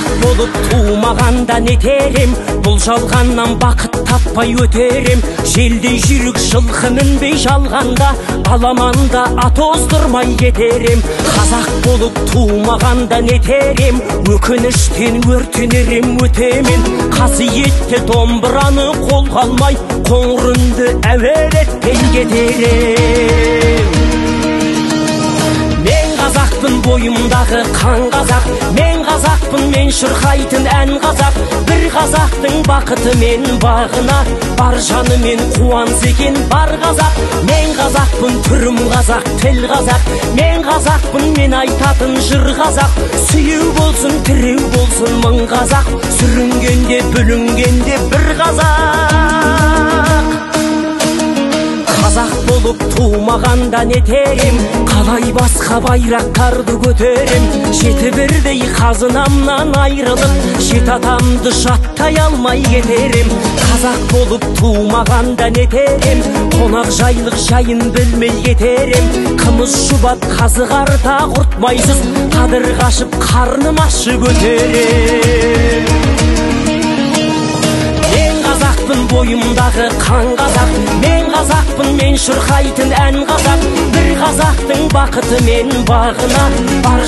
Қазақ болып туымағанда нетерем, бұл жалғаннан бақыт таппай өтерем. Желдей жүрік жылқы мінбей жалғанда, аламанда ат оздырмай кетерем. Қазақ болып туымағанда нетерем, өкініштен өртенерем өтемен. Қасиетті домбыраны қолға алмай, қоңыр үнді әуелетпен кетерем. Мен қазақпын, бойымдағы қан қазақ, мен қазақпын, мен шырқайтын ән қазақ. Бір қазақтың бақыты мен бағына, бар жаны мен қуаныс екен бар қазақ. Мен қазақпын, түрім қазақ, тіл қазақ, мен қазақпын, мен айтатын жыр қазақ. Сүйеу болсын, тіреу болсын мың қазақ, сүрінгенде бүлінгенде бір қазақ. Қазақ болып туымағанда нетерем, қалай басқа байрақтарды көтерем. Жеті бірдей қазынамнан айрылып, жеті атамды жаттай алмай кетерем. Қазақ болып туымағанда нетерем, қонақ жайлық жайын білмей кетерем. Қымыз шұбат қазы қарта құртмайсыз, қадыр қашып қарным ашып өтерем. Бойымдағы қан қазақ, мен қазақпын, мен шырқайтын ән қазақ. Бір қазақтың бақыты мен бағына, бар